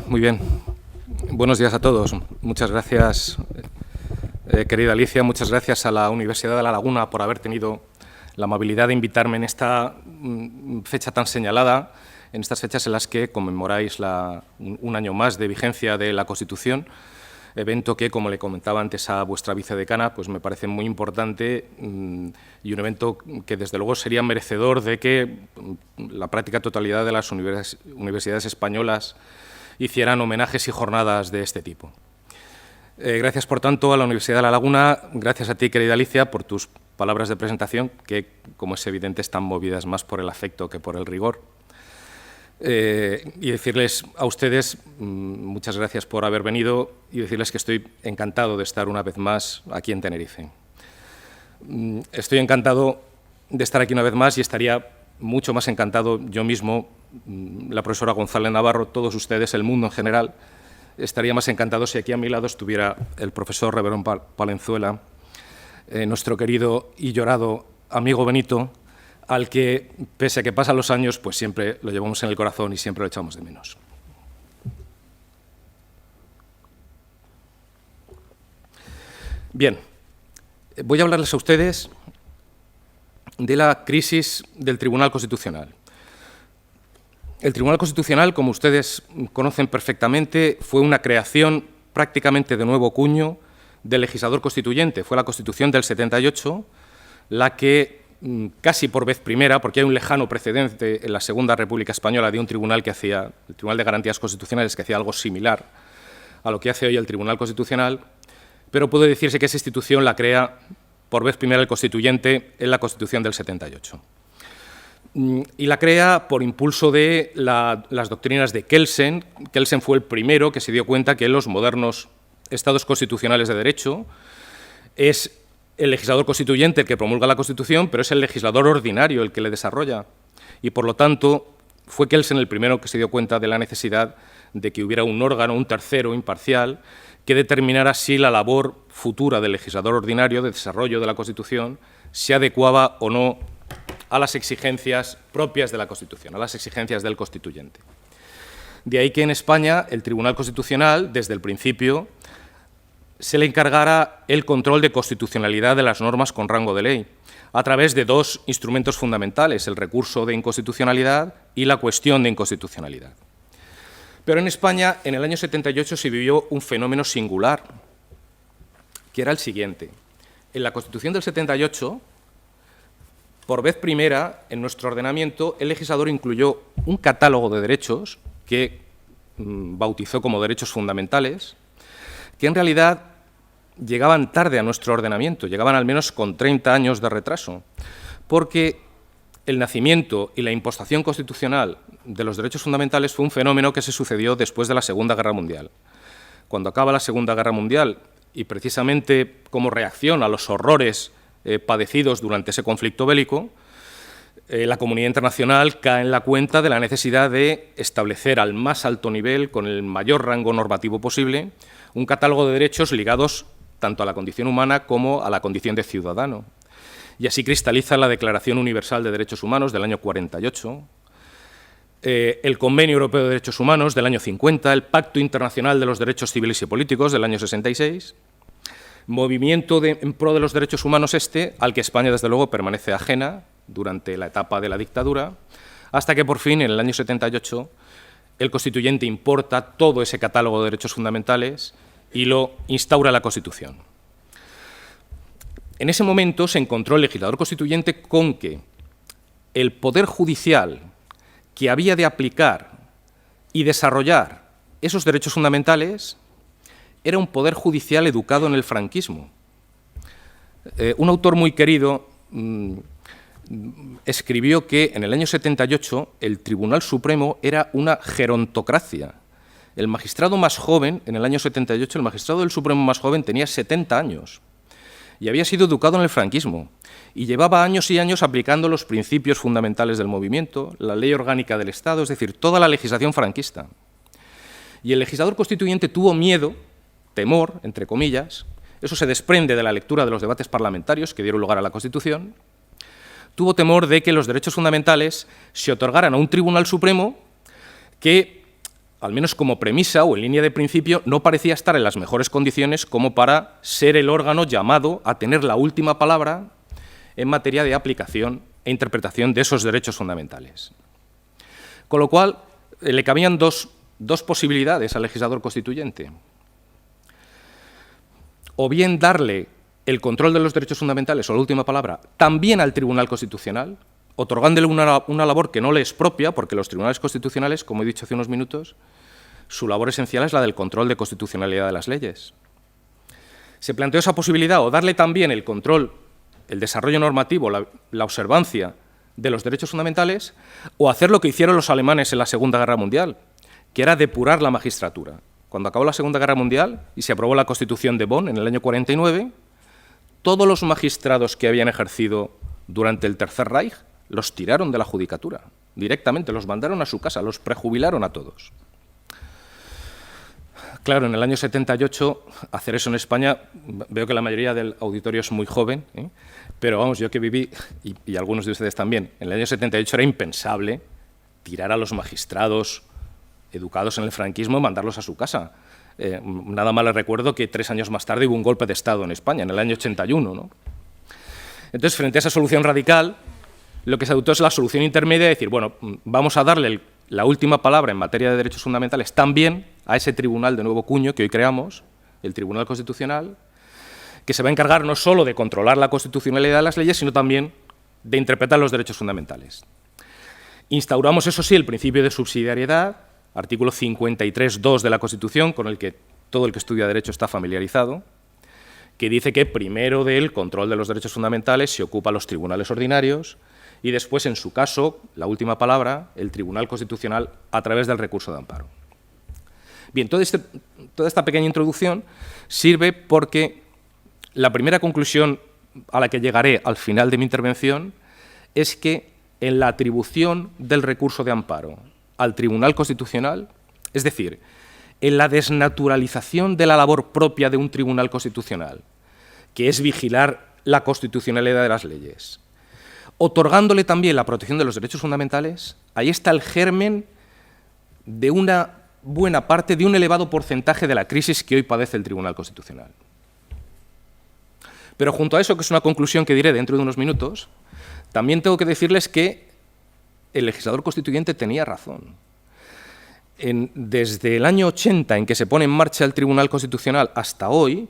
Muy bien. Buenos días a todos. Muchas gracias, querida Alicia. Muchas gracias a la Universidad de La Laguna por haber tenido la amabilidad de invitarme en esta fecha tan señalada, en estas fechas en las que conmemoráis un año más de vigencia de la Constitución, evento que, como le comentaba antes a vuestra vicedecana, pues me parece muy importante y un evento que, desde luego, sería merecedor de que la práctica totalidad de las universidades españolas hicieran homenajes y jornadas de este tipo. Gracias, por tanto, a la Universidad de La Laguna, gracias a ti, querida Alicia, por tus palabras de presentación, que, como es evidente, están movidas más por el afecto que por el rigor. Y decirles a ustedes muchas gracias por haber venido y decirles que estoy encantado de estar una vez más aquí en Tenerife. Estoy encantado de estar aquí una vez más y estaría mucho más encantado yo mismo, la profesora González Navarro, todos ustedes, el mundo en general. Estaría más encantado si aquí a mi lado estuviera el profesor Reverón Palenzuela, nuestro querido y llorado amigo Benito, al que, pese a que pasan los años, pues siempre lo llevamos en el corazón y siempre lo echamos de menos. Bien, voy a hablarles a ustedes de la crisis del Tribunal Constitucional. El Tribunal Constitucional, como ustedes conocen perfectamente, fue una creación prácticamente de nuevo cuño del legislador constituyente. Fue la Constitución del 78 la que, casi por vez primera, porque hay un lejano precedente en la Segunda República Española de un tribunal que hacía, el Tribunal de Garantías Constitucionales, que hacía algo similar a lo que hace hoy el Tribunal Constitucional, pero puede decirse que esa institución la crea por vez primera el Constituyente en la Constitución del 78. Y la crea por impulso de las doctrinas de Kelsen. Kelsen fue el primero que se dio cuenta que en los modernos estados constitucionales de derecho es el legislador constituyente el que promulga la Constitución, pero es el legislador ordinario el que le desarrolla. Y, por lo tanto, fue Kelsen el primero que se dio cuenta de la necesidad de que hubiera un órgano, un tercero imparcial, que determinara si la labor futura del legislador ordinario de desarrollo de la Constitución se adecuaba o no a las exigencias propias de la Constitución, a las exigencias del constituyente. De ahí que en España el Tribunal Constitucional, desde el principio, se le encargara el control de constitucionalidad de las normas con rango de ley, a través de dos instrumentos fundamentales, el recurso de inconstitucionalidad y la cuestión de inconstitucionalidad. Pero en España, en el año 78, se vivió un fenómeno singular, que era el siguiente. En la Constitución del 78, por vez primera, en nuestro ordenamiento, el legislador incluyó un catálogo de derechos que bautizó como derechos fundamentales, que en realidad llegaban tarde a nuestro ordenamiento, llegaban al menos con 30 años de retraso, porque el nacimiento y la impostación constitucional de los derechos fundamentales fue un fenómeno que se sucedió después de la Segunda Guerra Mundial. Cuando acaba la Segunda Guerra Mundial, y precisamente como reacción a los horrores padecidos durante ese conflicto bélico, la comunidad internacional cae en la cuenta de la necesidad de establecer al más alto nivel, con el mayor rango normativo posible, un catálogo de derechos ligados tanto a la condición humana como a la condición de ciudadano. Y así cristaliza la Declaración Universal de Derechos Humanos del año 48, el Convenio Europeo de Derechos Humanos del año 50, el Pacto Internacional de los Derechos Civiles y Políticos del año 66, movimiento en pro de los derechos humanos al que España, desde luego, permanece ajena durante la etapa de la dictadura, hasta que por fin, en el año 78, el constituyente importa todo ese catálogo de derechos fundamentales y lo instaura la Constitución. En ese momento se encontró el legislador constituyente con que el Poder Judicial, que había de aplicar y desarrollar esos derechos fundamentales, era un Poder Judicial educado en el franquismo. Un autor muy querido escribió que en el año 78 el Tribunal Supremo era una gerontocracia. El magistrado más joven, en el año 78, el magistrado del Supremo más joven tenía 70 años y había sido educado en el franquismo y llevaba años y años aplicando los principios fundamentales del movimiento, la ley orgánica del Estado, es decir, toda la legislación franquista. Y el legislador constituyente tuvo miedo, temor, entre comillas, eso se desprende de la lectura de los debates parlamentarios que dieron lugar a la Constitución, tuvo temor de que los derechos fundamentales se otorgaran a un Tribunal Supremo que, al menos como premisa o en línea de principio, no parecía estar en las mejores condiciones como para ser el órgano llamado a tener la última palabra en materia de aplicación e interpretación de esos derechos fundamentales. Con lo cual, le cabían dos posibilidades al legislador constituyente. O bien darle el control de los derechos fundamentales o la última palabra también al Tribunal Constitucional, otorgándole una labor que no le es propia, porque los tribunales constitucionales, como he dicho hace unos minutos, su labor esencial es la del control de constitucionalidad de las leyes. Se planteó esa posibilidad, o darle también el control, el desarrollo normativo, la observancia de los derechos fundamentales, o hacer lo que hicieron los alemanes en la Segunda Guerra Mundial, que era depurar la magistratura. Cuando acabó la Segunda Guerra Mundial y se aprobó la Constitución de Bonn en el año 49, todos los magistrados que habían ejercido durante el Tercer Reich los tiraron de la judicatura, directamente, los mandaron a su casa, los prejubilaron a todos. Claro, en el año 78, hacer eso en España, veo que la mayoría del auditorio es muy joven, pero vamos, yo que viví, y algunos de ustedes también, en el año 78 era impensable tirar a los magistrados educados en el franquismo y mandarlos a su casa. Nada más les recuerdo que 3 años más tarde hubo un golpe de Estado en España, en el año 81, ¿no? Entonces, frente a esa solución radical, lo que se adoptó es la solución intermedia de decir, bueno, vamos a darle la última palabra en materia de derechos fundamentales también a ese tribunal de nuevo cuño que hoy creamos, el Tribunal Constitucional, que se va a encargar no solo de controlar la constitucionalidad de las leyes, sino también de interpretar los derechos fundamentales. Instauramos, eso sí, el principio de subsidiariedad, artículo 53.2 de la Constitución, con el que todo el que estudia Derecho está familiarizado, que dice que primero del control de los derechos fundamentales se ocupan los tribunales ordinarios y después, en su caso, la última palabra, el Tribunal Constitucional a través del recurso de amparo. Bien, toda esta pequeña introducción sirve porque la primera conclusión a la que llegaré al final de mi intervención es que en la atribución del recurso de amparo al Tribunal Constitucional, es decir, en la desnaturalización de la labor propia de un Tribunal Constitucional, que es vigilar la constitucionalidad de las leyes, otorgándole también la protección de los derechos fundamentales, ahí está el germen de una buena parte, de un elevado porcentaje de la crisis que hoy padece el Tribunal Constitucional. Pero junto a eso, que es una conclusión que diré dentro de unos minutos, también tengo que decirles que el legislador constituyente tenía razón. Desde el año 80, en que se pone en marcha el Tribunal Constitucional, hasta hoy,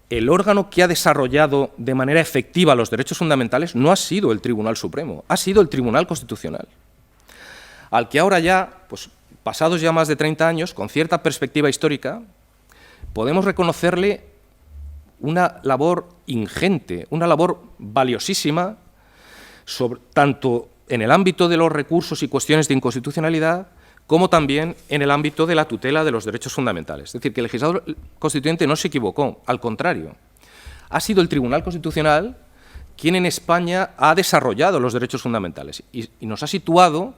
el órgano que ha desarrollado de manera efectiva los derechos fundamentales no ha sido el Tribunal Supremo, ha sido el Tribunal Constitucional, al que ahora ya, pues, pasados ya más de 30 años, con cierta perspectiva histórica, podemos reconocerle una labor ingente, una labor valiosísima, tanto en el ámbito de los recursos y cuestiones de inconstitucionalidad, como también en el ámbito de la tutela de los derechos fundamentales. Es decir, que el legislador constituyente no se equivocó, al contrario. Ha sido el Tribunal Constitucional quien en España ha desarrollado los derechos fundamentales y nos ha situado,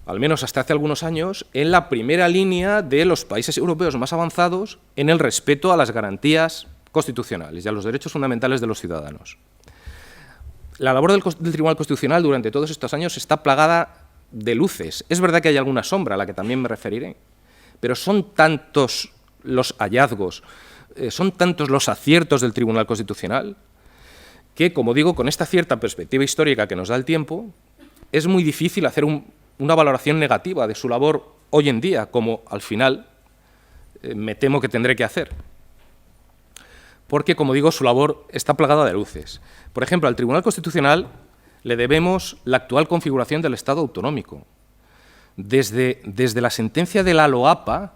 al menos hasta hace algunos años, en la primera línea de los países europeos más avanzados en el respeto a las garantías constitucionales y a los derechos fundamentales de los ciudadanos. La labor del Tribunal Constitucional durante todos estos años está plagada de luces. Es verdad que hay alguna sombra a la que también me referiré, pero son tantos los hallazgos, son tantos los aciertos del Tribunal Constitucional que, como digo, con esta cierta perspectiva histórica que nos da el tiempo, es muy difícil hacer una valoración negativa de su labor hoy en día, como al final me temo que tendré que hacer. Porque, como digo, su labor está plagada de luces. Por ejemplo, al Tribunal Constitucional le debemos la actual configuración del Estado autonómico. Desde la sentencia de la LOAPA,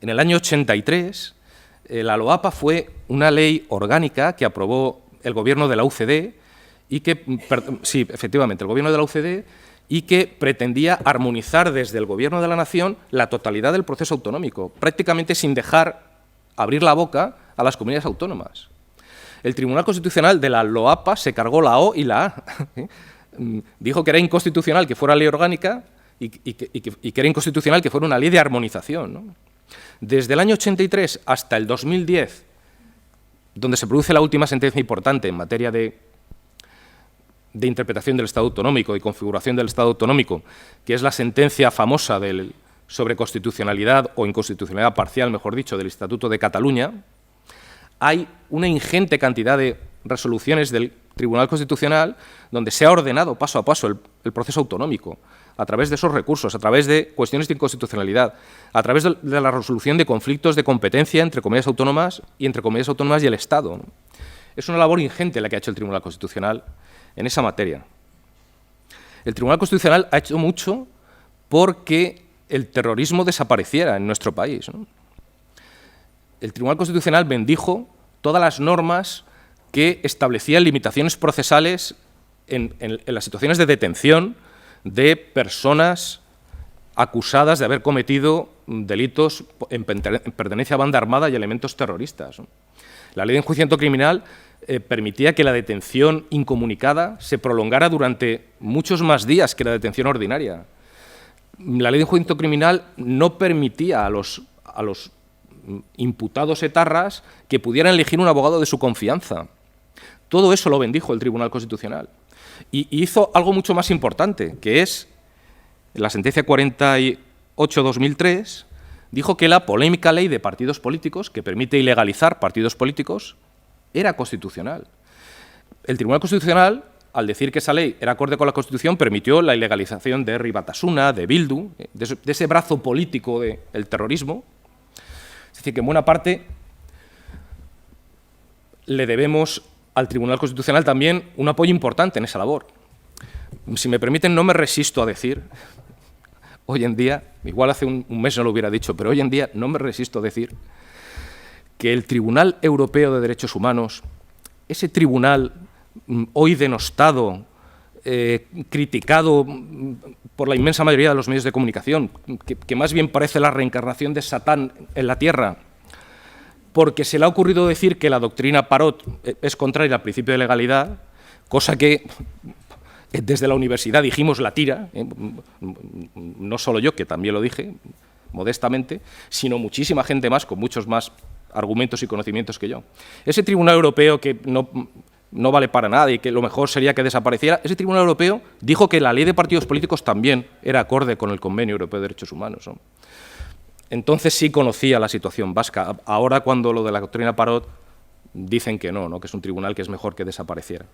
en el año 83, la LOAPA fue una ley orgánica que aprobó el gobierno de la UCD, y que, sí, efectivamente, el gobierno de la UCD, y que pretendía armonizar desde el Gobierno de la Nación la totalidad del proceso autonómico, prácticamente sin dejar abrir la boca a las comunidades autónomas. El Tribunal Constitucional de la LOAPA se cargó la O y la A. Dijo que era inconstitucional que fuera ley orgánica y que era inconstitucional que fuera una ley de armonización, ¿no? Desde el año 83 hasta el 2010, donde se produce la última sentencia importante en materia de de interpretación del Estado autonómico y configuración del Estado autonómico, que es la sentencia famosa sobre constitucionalidad o inconstitucionalidad parcial, mejor dicho, del Estatuto de Cataluña, hay una ingente cantidad de resoluciones del Tribunal Constitucional donde se ha ordenado paso a paso el proceso autonómico, a través de esos recursos, a través de cuestiones de inconstitucionalidad, a través de la resolución de conflictos de competencia entre comunidades autónomas y el Estado. Es una labor ingente la que ha hecho el Tribunal Constitucional en esa materia. El Tribunal Constitucional ha hecho mucho porque el terrorismo desapareciera en nuestro país, ¿no? El Tribunal Constitucional bendijo todas las normas que establecían limitaciones procesales en las situaciones de detención de personas acusadas de haber cometido delitos en pertenencia a banda armada y elementos terroristas, ¿no? La ley de enjuiciamiento criminal permitía que la detención incomunicada se prolongara durante muchos más días que la detención ordinaria. La ley de enjuiciamiento criminal no permitía a los imputados etarras que pudieran elegir un abogado de su confianza. Todo eso lo bendijo el Tribunal Constitucional. Y hizo algo mucho más importante, que es la sentencia 48/2003, dijo que la polémica ley de partidos políticos, que permite ilegalizar partidos políticos, era constitucional. El Tribunal Constitucional, al decir que esa ley era acorde con la Constitución, permitió la ilegalización de Herri Batasuna, de Bildu, de ese brazo político del terrorismo. Es decir, que en buena parte le debemos al Tribunal Constitucional también un apoyo importante en esa labor. Si me permiten, no me resisto a decir, hoy en día, igual hace un mes no lo hubiera dicho, pero hoy en día no me resisto a decir que el Tribunal Europeo de Derechos Humanos, ese tribunal hoy denostado, criticado por la inmensa mayoría de los medios de comunicación, que más bien parece la reencarnación de Satán en la tierra, porque se le ha ocurrido decir que la doctrina Parot es contraria al principio de legalidad, cosa que desde la universidad dijimos la tira, no solo yo, que también lo dije modestamente, sino muchísima gente más, con muchos más argumentos y conocimientos que yo. Ese Tribunal Europeo que no vale para nada y que lo mejor sería que desapareciera, ese Tribunal Europeo dijo que la ley de partidos políticos también era acorde con el Convenio Europeo de Derechos Humanos, ¿no? Entonces sí conocía la situación vasca. Ahora, cuando lo de la doctrina Parot, dicen que no, que es un tribunal que es mejor que desapareciera.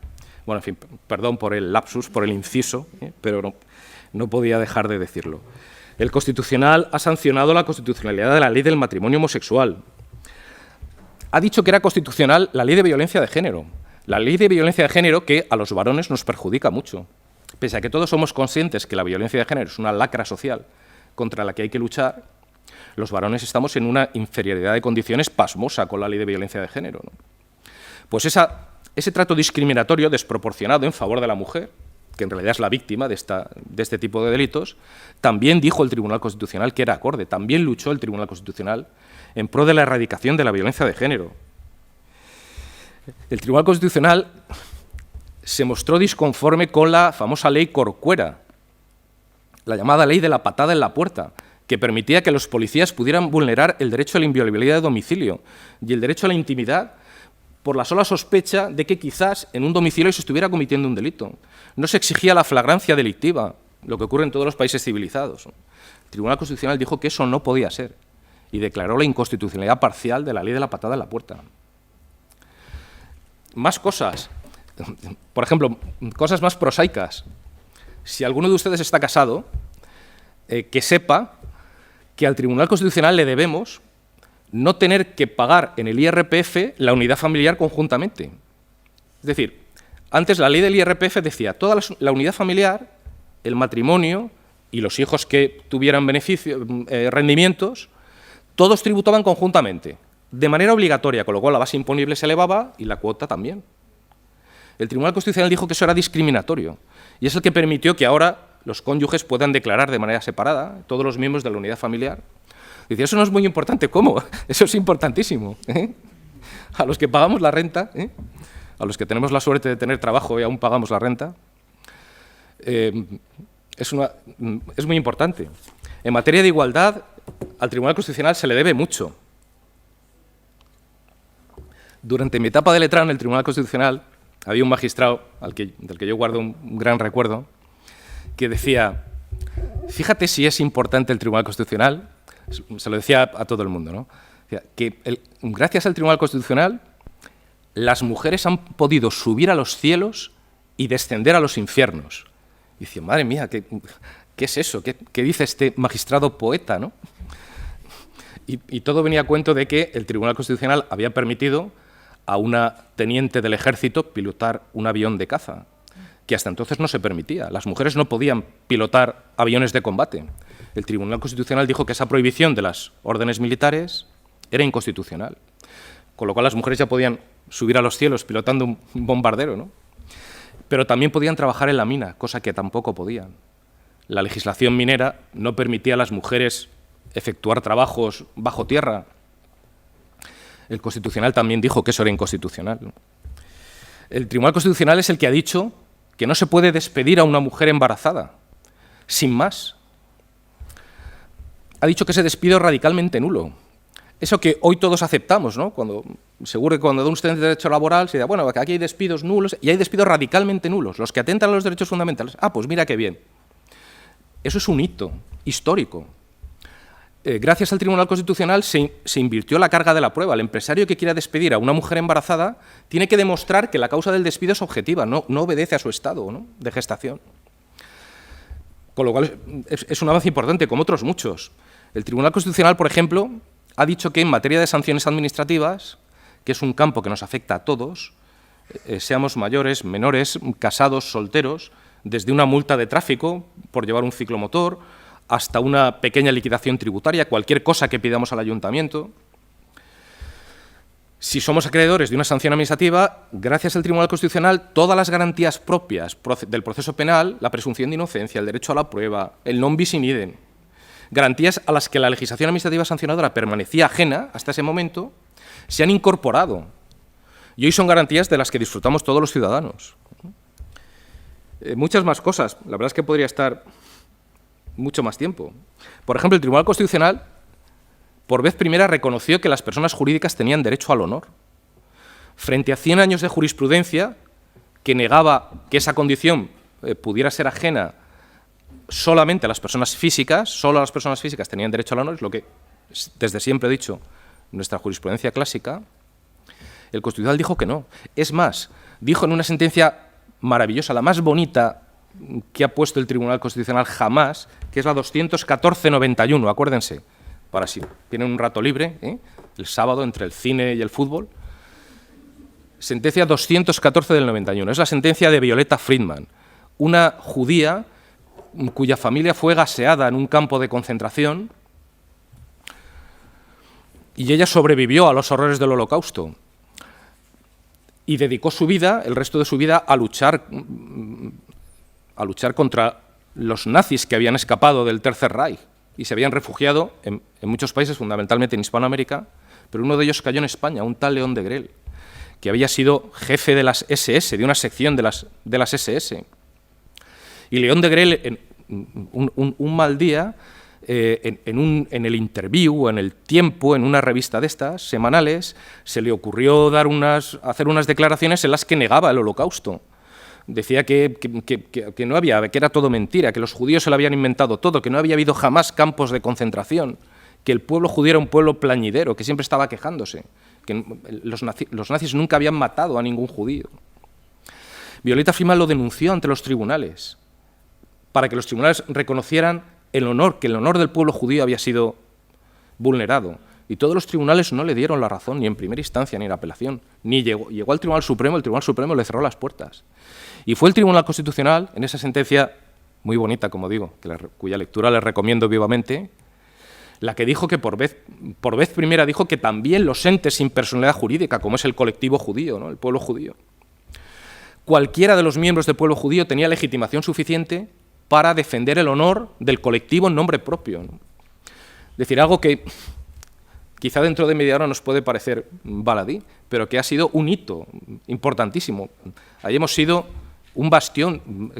Bueno, en fin, perdón por el lapsus, por el inciso, pero no podía dejar de decirlo. El Constitucional ha sancionado la constitucionalidad de la ley del matrimonio homosexual. Ha dicho que era constitucional la ley de violencia de género. La ley de violencia de género que a los varones nos perjudica mucho. Pese a que todos somos conscientes que la violencia de género es una lacra social contra la que hay que luchar, los varones estamos en una inferioridad de condiciones pasmosa con la ley de violencia de género, ¿no? Pues ese trato discriminatorio desproporcionado en favor de la mujer, que en realidad es la víctima de este tipo de delitos, también dijo el Tribunal Constitucional que era acorde, también luchó el Tribunal Constitucional en pro de la erradicación de la violencia de género. El Tribunal Constitucional se mostró disconforme con la famosa ley Corcuera, la llamada ley de la patada en la puerta, que permitía que los policías pudieran vulnerar el derecho a la inviolabilidad de domicilio y el derecho a la intimidad por la sola sospecha de que quizás en un domicilio se estuviera cometiendo un delito. No se exigía la flagrancia delictiva, lo que ocurre en todos los países civilizados. El Tribunal Constitucional dijo que eso no podía ser y declaró la inconstitucionalidad parcial de la ley de la patada en la puerta. Más cosas. Por ejemplo, cosas más prosaicas. Si alguno de ustedes está casado, que sepa que al Tribunal Constitucional le debemos no tener que pagar en el IRPF la unidad familiar conjuntamente. Es decir, antes la ley del IRPF decía toda la unidad familiar, el matrimonio y los hijos que tuvieran rendimientos, todos tributaban conjuntamente, de manera obligatoria, con lo cual la base imponible se elevaba y la cuota también. El Tribunal Constitucional dijo que eso era discriminatorio y es el que permitió que ahora los cónyuges puedan declarar de manera separada, todos los miembros de la unidad familiar. Dice, eso no es muy importante. ¿Cómo? Eso es importantísimo, ¿eh? A los que pagamos la renta, a los que tenemos la suerte de tener trabajo y aún pagamos la renta, es muy importante. En materia de igualdad, al Tribunal Constitucional se le debe mucho. Durante mi etapa de letrado en el Tribunal Constitucional, había un magistrado del que yo guardo un gran recuerdo, que decía, fíjate si es importante el Tribunal Constitucional, se lo decía a todo el mundo, ¿no? Decía, que gracias al Tribunal Constitucional las mujeres han podido subir a los cielos y descender a los infiernos. Y decía, madre mía, ¿qué es eso? ¿Qué dice este magistrado poeta, ¿no? Y todo venía a cuento de que el Tribunal Constitucional había permitido a una teniente del ejército pilotar un avión de caza, que hasta entonces no se permitía. Las mujeres no podían pilotar aviones de combate. El Tribunal Constitucional dijo que esa prohibición de las órdenes militares era inconstitucional, con lo cual las mujeres ya podían subir a los cielos pilotando un bombardero, ¿no? Pero también podían trabajar en la mina, cosa que tampoco podían. La legislación minera no permitía a las mujeres efectuar trabajos bajo tierra. El Constitucional también dijo que eso era inconstitucional, ¿no? El Tribunal Constitucional es el que ha dicho que no se puede despedir a una mujer embarazada, sin más. Ha dicho que ese despido es radicalmente nulo. Eso que hoy todos aceptamos, ¿no? Seguro que cuando da usted derecho laboral se dice, bueno, aquí hay despidos nulos y hay despidos radicalmente nulos, los que atentan a los derechos fundamentales. Ah, pues mira qué bien. Eso es un hito histórico. Gracias al Tribunal Constitucional se invirtió la carga de la prueba. El empresario que quiera despedir a una mujer embarazada tiene que demostrar que la causa del despido es objetiva, no obedece a su estado, ¿no?, de gestación. Con lo cual es un avance importante, como otros muchos. El Tribunal Constitucional, por ejemplo, ha dicho que en materia de sanciones administrativas, que es un campo que nos afecta a todos, seamos mayores, menores, casados, solteros, desde una multa de tráfico por llevar un ciclomotor hasta una pequeña liquidación tributaria, cualquier cosa que pidamos al ayuntamiento. Si somos acreedores de una sanción administrativa, gracias al Tribunal Constitucional, todas las garantías propias del proceso penal, la presunción de inocencia, el derecho a la prueba, el non bis in idem, garantías a las que la legislación administrativa sancionadora permanecía ajena hasta ese momento, se han incorporado. Y hoy son garantías de las que disfrutamos todos los ciudadanos. Muchas más cosas. La verdad es que podría estar mucho más tiempo. Por ejemplo, el Tribunal Constitucional, por vez primera, reconoció que las personas jurídicas tenían derecho al honor. Frente a 100 años de jurisprudencia que negaba que esa condición pudiera ser ajena solamente a las personas físicas, solo las personas físicas tenían derecho al honor, es lo que desde siempre he dicho nuestra jurisprudencia clásica, el Constitucional dijo que no. Es más, dijo en una sentencia maravillosa, la más bonita que ha puesto el Tribunal Constitucional jamás, que es la 214/91, acuérdense, para si tienen un rato libre, el sábado entre el cine y el fútbol. Sentencia 214 del 91, es la sentencia de Violeta Friedman, una judía cuya familia fue gaseada en un campo de concentración y ella sobrevivió a los horrores del Holocausto y dedicó su vida, el resto de su vida, a luchar contra los nazis que habían escapado del Tercer Reich y se habían refugiado en muchos países, fundamentalmente en Hispanoamérica, pero uno de ellos cayó en España, un tal León Degrelle, que había sido jefe de las SS, de una sección de las SS. Y León Degrelle, en un mal día, en el Interview, en el Tiempo, en una revista de estas, semanales, se le ocurrió hacer unas declaraciones en las que negaba el Holocausto. Decía que no había, que era todo mentira, que los judíos se lo habían inventado todo, que no había habido jamás campos de concentración, que el pueblo judío era un pueblo plañidero, que siempre estaba quejándose, que los nazis nunca habían matado a ningún judío. Violeta Friedman lo denunció ante los tribunales, para que los tribunales reconocieran que el honor del pueblo judío había sido vulnerado. Y todos los tribunales no le dieron la razón, ni en primera instancia, ni en apelación. Ni llegó al Tribunal Supremo, el Tribunal Supremo le cerró las puertas. Y fue el Tribunal Constitucional, en esa sentencia muy bonita, como digo, cuya lectura les recomiendo vivamente, la que dijo que por vez primera dijo que también los entes sin personalidad jurídica, como es el colectivo judío, ¿no?, el pueblo judío, cualquiera de los miembros del pueblo judío tenía legitimación suficiente para defender el honor del colectivo en nombre propio, ¿no? Decir algo que quizá dentro de media hora nos puede parecer baladí, pero que ha sido un hito importantísimo. Ahí hemos sido un bastión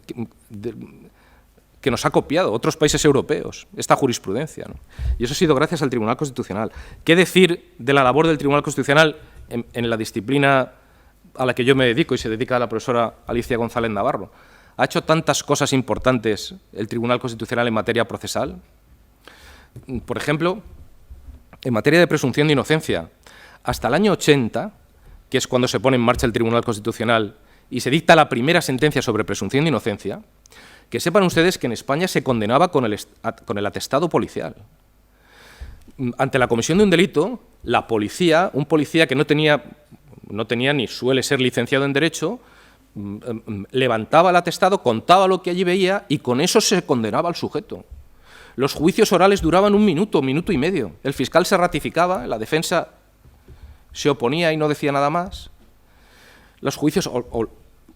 que nos ha copiado otros países europeos, esta jurisprudencia, ¿no? Y eso ha sido gracias al Tribunal Constitucional. ¿Qué decir de la labor del Tribunal Constitucional en la disciplina a la que yo me dedico y se dedica a la profesora Alicia González Navarro. ¿Ha hecho tantas cosas importantes el Tribunal Constitucional en materia procesal? Por ejemplo, en materia de presunción de inocencia, hasta el año 80, que es cuando se pone en marcha el Tribunal Constitucional y se dicta la primera sentencia sobre presunción de inocencia, que sepan ustedes que en España se condenaba con el atestado policial. Ante la comisión de un delito, la policía, un policía que no tenía ni suele ser licenciado en Derecho, levantaba el atestado, contaba lo que allí veía y con eso se condenaba al sujeto. Los juicios orales duraban un minuto y medio. El fiscal se ratificaba, la defensa se oponía y no decía nada más. Los juicios,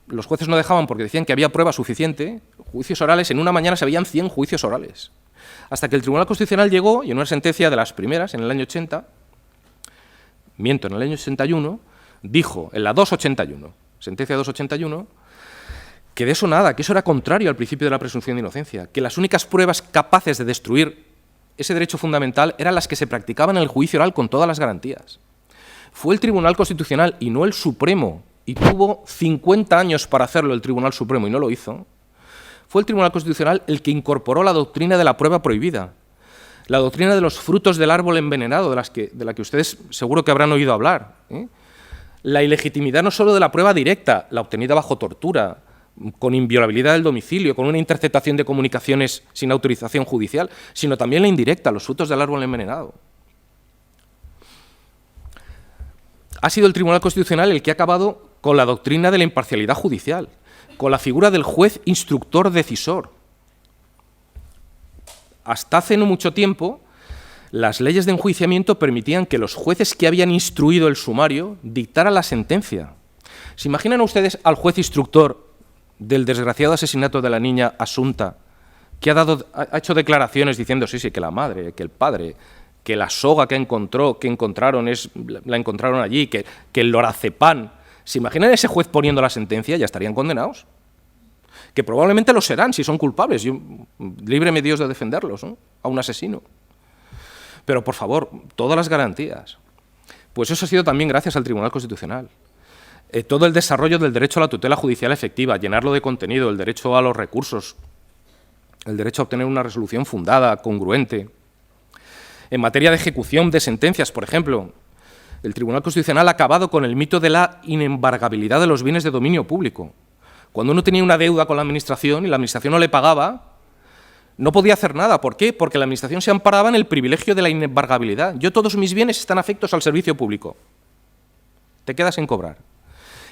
los jueces no dejaban porque decían que había prueba suficiente. Juicios orales, en una mañana se veían 100 juicios orales. Hasta que el Tribunal Constitucional llegó, y en una sentencia de las primeras, en el año 80, en el año 81, dijo, en la 281, sentencia 281, que de eso nada, que eso era contrario al principio de la presunción de inocencia, que las únicas pruebas capaces de destruir ese derecho fundamental eran las que se practicaban en el juicio oral con todas las garantías. Fue el Tribunal Constitucional y no el Supremo, y tuvo 50 años para hacerlo el Tribunal Supremo y no lo hizo, fue el Tribunal Constitucional el que incorporó la doctrina de la prueba prohibida, la doctrina de los frutos del árbol envenenado, de la que ustedes seguro que habrán oído hablar, la ilegitimidad no solo de la prueba directa, la obtenida bajo tortura, con inviolabilidad del domicilio, con una interceptación de comunicaciones sin autorización judicial, sino también la indirecta, los frutos del árbol envenenado. Ha sido el Tribunal Constitucional el que ha acabado con la doctrina de la imparcialidad judicial, con la figura del juez instructor decisor. Hasta hace no mucho tiempo, las leyes de enjuiciamiento permitían que los jueces que habían instruido el sumario dictaran la sentencia. ¿Se imaginan ustedes al juez instructor del desgraciado asesinato de la niña Asunta, que ha hecho declaraciones diciendo sí, que la madre, que el padre, que la soga que encontraron la encontraron allí, que el lorazepam? ¿Se imaginan a ese juez poniendo la sentencia? Ya estarían condenados. Que probablemente lo serán si son culpables. Líbreme Dios de defenderlos, ¿no?, a un asesino. Pero, por favor, todas las garantías. Pues eso ha sido también gracias al Tribunal Constitucional. Todo el desarrollo del derecho a la tutela judicial efectiva, llenarlo de contenido, el derecho a los recursos, el derecho a obtener una resolución fundada, congruente. En materia de ejecución de sentencias, por ejemplo, el Tribunal Constitucional ha acabado con el mito de la inembargabilidad de los bienes de dominio público. Cuando uno tenía una deuda con la Administración y la Administración no le pagaba, no podía hacer nada. ¿Por qué? Porque la Administración se amparaba en el privilegio de la inembargabilidad. Todos mis bienes están afectos al servicio público. Te quedas sin cobrar.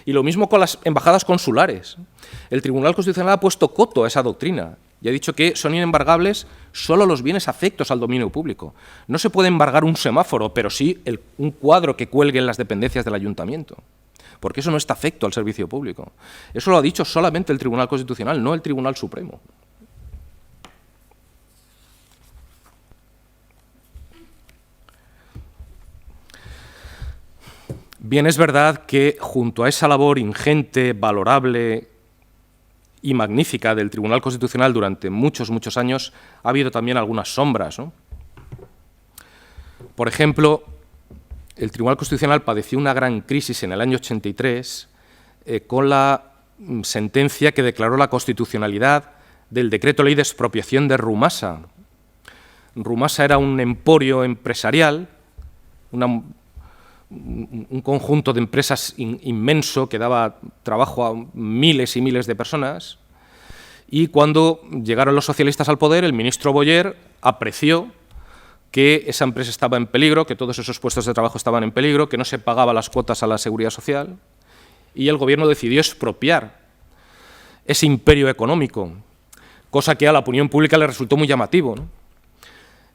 Y lo mismo con las embajadas consulares. El Tribunal Constitucional ha puesto coto a esa doctrina y ha dicho que son inembargables solo los bienes afectos al dominio público. No se puede embargar un semáforo, pero sí un cuadro que cuelgue en las dependencias del ayuntamiento, porque eso no está afecto al servicio público. Eso lo ha dicho solamente el Tribunal Constitucional, no el Tribunal Supremo. Bien, es verdad que junto a esa labor ingente, valorable y magnífica del Tribunal Constitucional durante muchos años, ha habido también algunas sombras, ¿no? Por ejemplo, el Tribunal Constitucional padeció una gran crisis en el año 83 con la sentencia que declaró la constitucionalidad del decreto ley de expropiación de Rumasa. Rumasa era un emporio empresarial, un conjunto de empresas inmenso que daba trabajo a miles y miles de personas, y cuando llegaron los socialistas al poder, el ministro Boyer apreció que esa empresa estaba en peligro, que todos esos puestos de trabajo estaban en peligro, que no se pagaban las cuotas a la Seguridad Social, y el Gobierno decidió expropiar ese imperio económico, cosa que a la opinión pública le resultó muy llamativo, ¿no?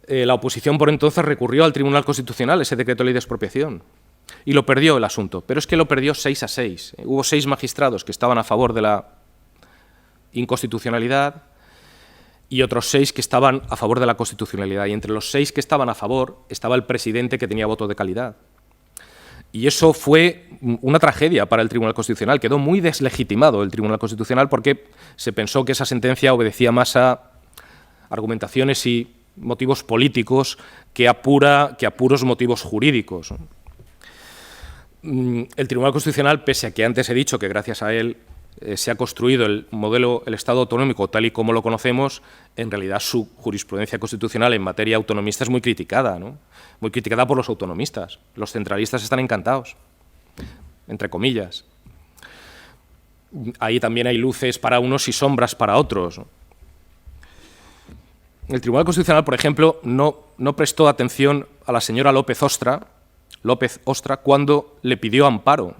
La oposición por entonces recurrió al Tribunal Constitucional ese decreto de ley de expropiación y lo perdió el asunto, pero es que lo perdió 6-6. Hubo 6 magistrados que estaban a favor de la inconstitucionalidad y otros 6 que estaban a favor de la constitucionalidad, y entre los 6 que estaban a favor estaba el presidente, que tenía voto de calidad. Y eso fue una tragedia para el Tribunal Constitucional. Quedó muy deslegitimado el Tribunal Constitucional porque se pensó que esa sentencia obedecía más a argumentaciones y motivos políticos que a puros motivos jurídicos. el Tribunal Constitucional, pese a que antes he dicho que gracias a él se ha construido el modelo, el Estado autonómico tal y como lo conocemos, en realidad su jurisprudencia constitucional en materia autonomista es muy criticada, ¿no? Muy criticada por los autonomistas. Los centralistas están encantados, entre comillas. Ahí también hay luces para unos y sombras para otros, ¿no? El Tribunal Constitucional, por ejemplo, no prestó atención a la señora López Ostra cuando le pidió amparo.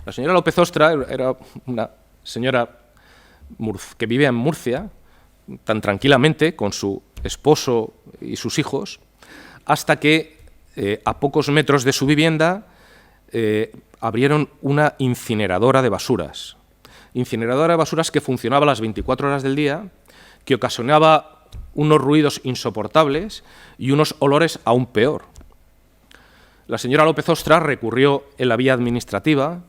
La señora López Ostra era una señora que vivía en Murcia, tan tranquilamente, con su esposo y sus hijos, hasta que a pocos metros de su vivienda abrieron una incineradora de basuras. Incineradora de basuras que funcionaba las 24 horas del día, que ocasionaba unos ruidos insoportables y unos olores aún peor. La señora López Ostra recurrió en la vía administrativa,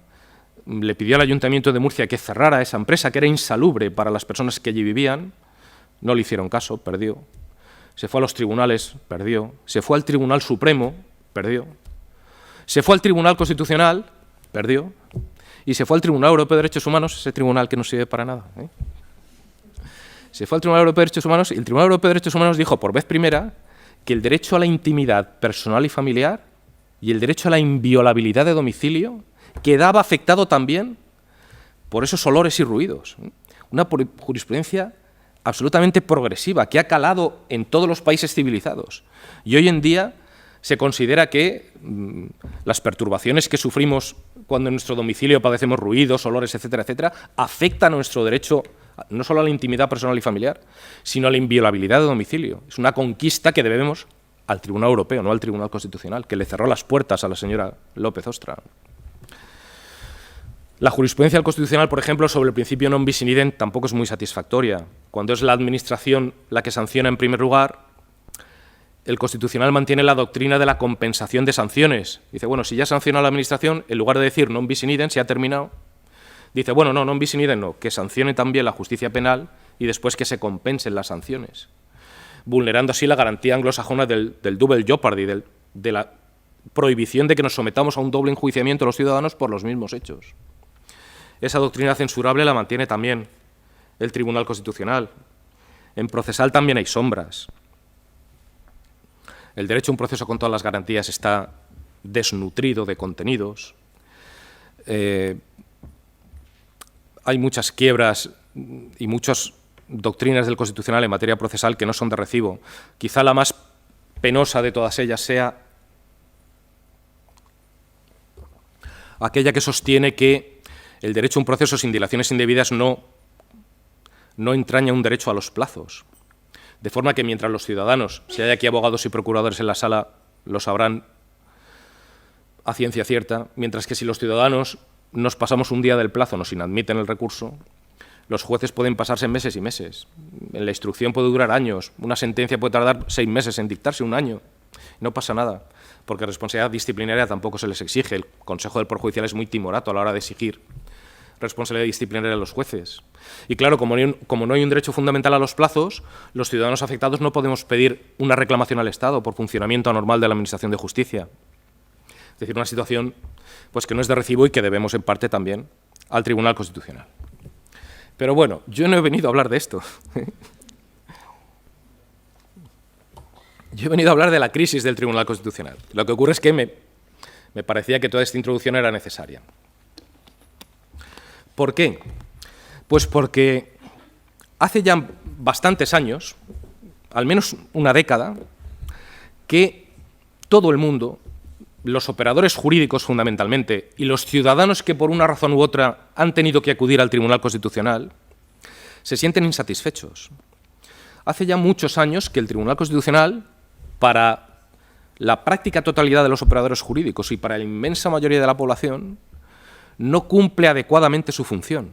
le pidió al Ayuntamiento de Murcia que cerrara esa empresa, que era insalubre para las personas que allí vivían. No le hicieron caso, perdió. Se fue a los tribunales, perdió. Se fue al Tribunal Supremo, perdió. Se fue al Tribunal Constitucional, perdió. Y se fue al Tribunal Europeo de Derechos Humanos, ese tribunal que no sirve para nada, ¿eh? Se fue al Tribunal Europeo de Derechos Humanos y el Tribunal Europeo de Derechos Humanos dijo por vez primera que el derecho a la intimidad personal y familiar y el derecho a la inviolabilidad de domicilio quedaba afectado también por esos olores y ruidos. Una jurisprudencia absolutamente progresiva que ha calado en todos los países civilizados. Y hoy en día se considera que las perturbaciones que sufrimos cuando en nuestro domicilio padecemos ruidos, olores, etcétera, etcétera, afectan a nuestro derecho no solo a la intimidad personal y familiar, sino a la inviolabilidad de domicilio. Es una conquista que debemos al Tribunal Europeo, no al Tribunal Constitucional, que le cerró las puertas a la señora López Ostra. La jurisprudencia del Constitucional, por ejemplo, sobre el principio non bis in idem tampoco es muy satisfactoria. Cuando es la Administración la que sanciona en primer lugar, el Constitucional mantiene la doctrina de la compensación de sanciones. Dice, bueno, si ya sanciona la Administración, en lugar de decir non bis in idem, se ha terminado, dice, bueno, no, non bis in idem no, que sancione también la justicia penal y después que se compensen las sanciones, vulnerando así la garantía anglosajona del double jeopardy, de la prohibición de que nos sometamos a un doble enjuiciamiento los ciudadanos por los mismos hechos. Esa doctrina censurable la mantiene también el Tribunal Constitucional. En procesal también hay sombras. El derecho a un proceso con todas las garantías está desnutrido de contenidos. Hay muchas quiebras y muchas doctrinas del Constitucional en materia procesal que no son de recibo. Quizá la más penosa de todas ellas sea aquella que sostiene que el derecho a un proceso sin dilaciones indebidas no entraña un derecho a los plazos. De forma que mientras los ciudadanos, si hay aquí abogados y procuradores en la sala, lo sabrán a ciencia cierta, mientras que si los ciudadanos nos pasamos un día del plazo, nos inadmiten el recurso, los jueces pueden pasarse meses y meses. En la instrucción puede durar años, una sentencia puede tardar 6 meses en dictarse, 1 año. No pasa nada, porque responsabilidad disciplinaria tampoco se les exige. El Consejo del Poder Judicial es muy timorato a la hora de exigir responsabilidad disciplinaria a los jueces. Y claro, como no hay un derecho fundamental a los plazos, los ciudadanos afectados no podemos pedir una reclamación al Estado por funcionamiento anormal de la Administración de Justicia. Es decir, una situación pues, que no es de recibo y que debemos en parte también al Tribunal Constitucional. Pero bueno, yo no he venido a hablar de esto. Yo he venido a hablar de la crisis del Tribunal Constitucional. Lo que ocurre es que me parecía que toda esta introducción era necesaria. ¿Por qué? Pues porque hace ya bastantes años, al menos una década, que todo el mundo, los operadores jurídicos fundamentalmente, y los ciudadanos que por una razón u otra han tenido que acudir al Tribunal Constitucional, se sienten insatisfechos. Hace ya muchos años que el Tribunal Constitucional, para la práctica totalidad de los operadores jurídicos y para la inmensa mayoría de la población, no cumple adecuadamente su función,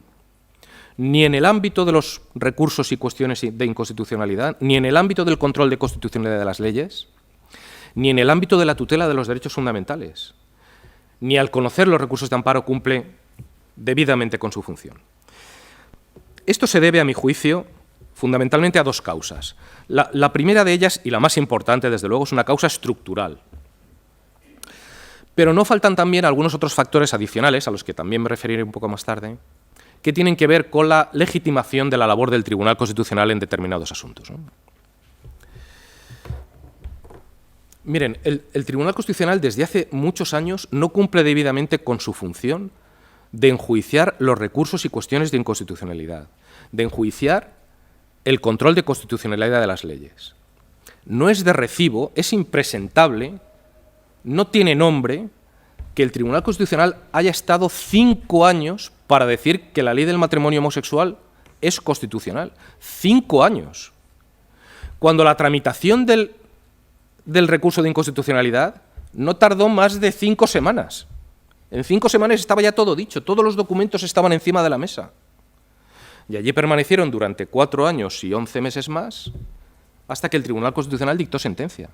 ni en el ámbito de los recursos y cuestiones de inconstitucionalidad, ni en el ámbito del control de constitucionalidad de las leyes, ni en el ámbito de la tutela de los derechos fundamentales, ni al conocer los recursos de amparo cumple debidamente con su función. Esto se debe, a mi juicio, fundamentalmente a 2 causas. La primera de ellas, y la más importante, desde luego, es una causa estructural. Pero no faltan también algunos otros factores adicionales, a los que también me referiré un poco más tarde, que tienen que ver con la legitimación de la labor del Tribunal Constitucional en determinados asuntos, ¿no? Miren, el Tribunal Constitucional desde hace muchos años no cumple debidamente con su función de enjuiciar los recursos y cuestiones de inconstitucionalidad, de enjuiciar el control de constitucionalidad de las leyes. No es de recibo, es impresentable, no tiene nombre que el Tribunal Constitucional haya estado 5 años para decir que la ley del matrimonio homosexual es constitucional. 5 años. Cuando la tramitación del recurso de inconstitucionalidad no tardó más de 5 semanas. En 5 semanas estaba ya todo dicho, todos los documentos estaban encima de la mesa. Y allí permanecieron durante 4 años y 11 meses más, hasta que el Tribunal Constitucional dictó sentencia.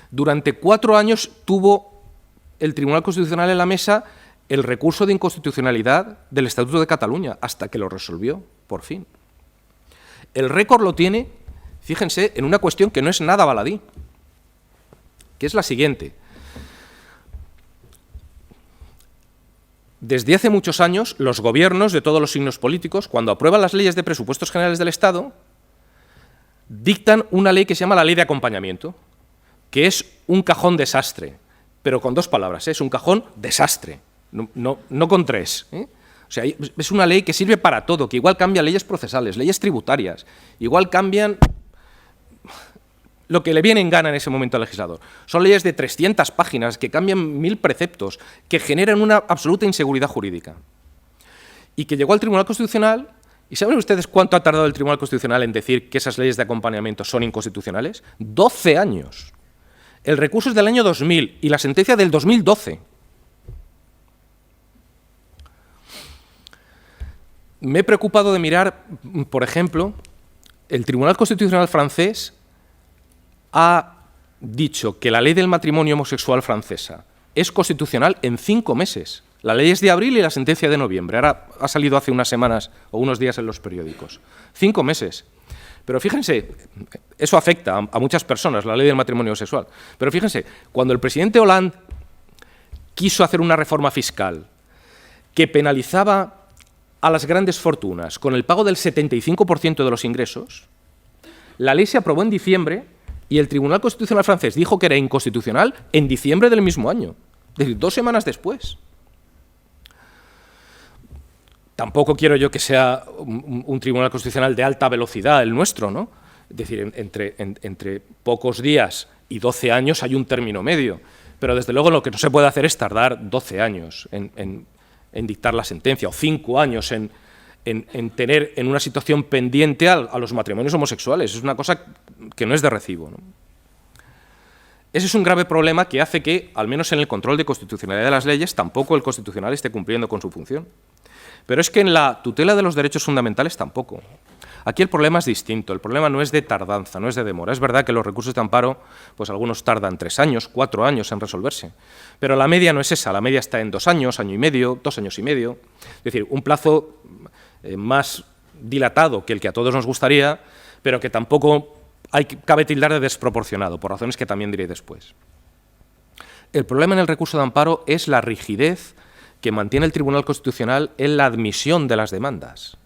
Durante 4 años tuvo el Tribunal Constitucional en la mesa el recurso de inconstitucionalidad del Estatuto de Cataluña, hasta que lo resolvió, por fin. El récord lo tiene, fíjense, en una cuestión que no es nada baladí, que es la siguiente. Desde hace muchos años, los gobiernos de todos los signos políticos, cuando aprueban las leyes de presupuestos generales del Estado, dictan una ley que se llama la Ley de Acompañamiento, que es un cajón desastre, pero con 2 palabras, es un cajón desastre, no con 3. O sea, es una ley que sirve para todo, que igual cambia leyes procesales, leyes tributarias, igual cambian lo que le viene en gana en ese momento al legislador. Son leyes de 300 páginas que cambian 1000 preceptos, que generan una absoluta inseguridad jurídica. Y que llegó al Tribunal Constitucional, ¿y saben ustedes cuánto ha tardado el Tribunal Constitucional en decir que esas leyes de acompañamiento son inconstitucionales? 12 años. El recurso es del año 2000 y la sentencia del 2012. Me he preocupado de mirar, por ejemplo, el Tribunal Constitucional francés ha dicho que la ley del matrimonio homosexual francesa es constitucional en 5 meses. La ley es de abril y la sentencia de noviembre. Ahora ha salido hace unas semanas o unos días en los periódicos. 5 meses. Pero fíjense, eso afecta a muchas personas, la ley del matrimonio homosexual. Pero fíjense, cuando el presidente Hollande quiso hacer una reforma fiscal que penalizaba a las grandes fortunas con el pago del 75% de los ingresos, la ley se aprobó en diciembre y el Tribunal Constitucional francés dijo que era inconstitucional en diciembre del mismo año, es decir, 2 semanas después. Tampoco quiero yo que sea un Tribunal Constitucional de alta velocidad el nuestro, ¿no? Es decir, entre pocos días y 12 años hay un término medio, pero desde luego lo que no se puede hacer es tardar 12 años en dictar la sentencia, o 5 años en tener en una situación pendiente a los matrimonios homosexuales. Es una cosa que no es de recibo, ¿no? Ese es un grave problema que hace que, al menos en el control de constitucionalidad de las leyes, tampoco el Constitucional esté cumpliendo con su función. Pero es que en la tutela de los derechos fundamentales tampoco. Aquí el problema es distinto, el problema no es de tardanza, no es de demora. Es verdad que los recursos de amparo, pues algunos tardan 3 años, 4 años en resolverse, pero la media no es esa, la media está en 2 años, año y medio, 2 años y medio. Es decir, un plazo más dilatado que el que a todos nos gustaría, pero que tampoco cabe tildar de desproporcionado, por razones que también diré después. El problema en el recurso de amparo es la rigidez que mantiene el Tribunal Constitucional en la admisión de las demandas.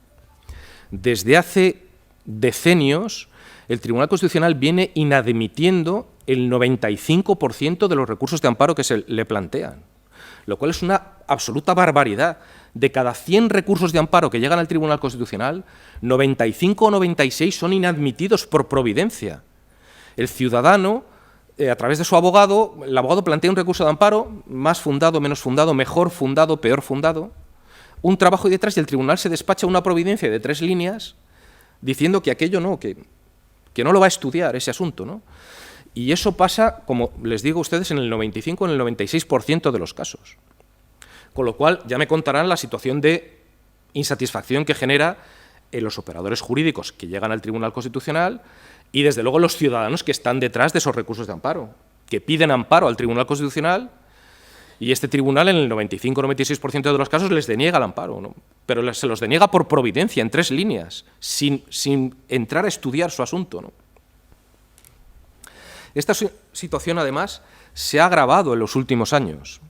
Desde hace decenios, el Tribunal Constitucional viene inadmitiendo el 95% de los recursos de amparo que se le plantean, lo cual es una absoluta barbaridad. De cada 100 recursos de amparo que llegan al Tribunal Constitucional, 95 o 96 son inadmitidos por providencia. El ciudadano, a través de su abogado, el abogado plantea un recurso de amparo, más fundado, menos fundado, mejor fundado, peor fundado, un trabajo y detrás, y el tribunal se despacha una providencia de 3 líneas diciendo que aquello no, que no lo va a estudiar ese asunto, ¿no? Y eso pasa, como les digo a ustedes, en el 95 o en el 96% de los casos. Con lo cual ya me contarán la situación de insatisfacción que genera en los operadores jurídicos que llegan al Tribunal Constitucional y desde luego los ciudadanos que están detrás de esos recursos de amparo, que piden amparo al Tribunal Constitucional y este tribunal en el 95 o 96% de los casos les deniega el amparo, ¿no? Pero se los deniega por providencia, en 3 líneas, sin entrar a estudiar su asunto, ¿no? Esta situación, además, se ha agravado en los últimos años.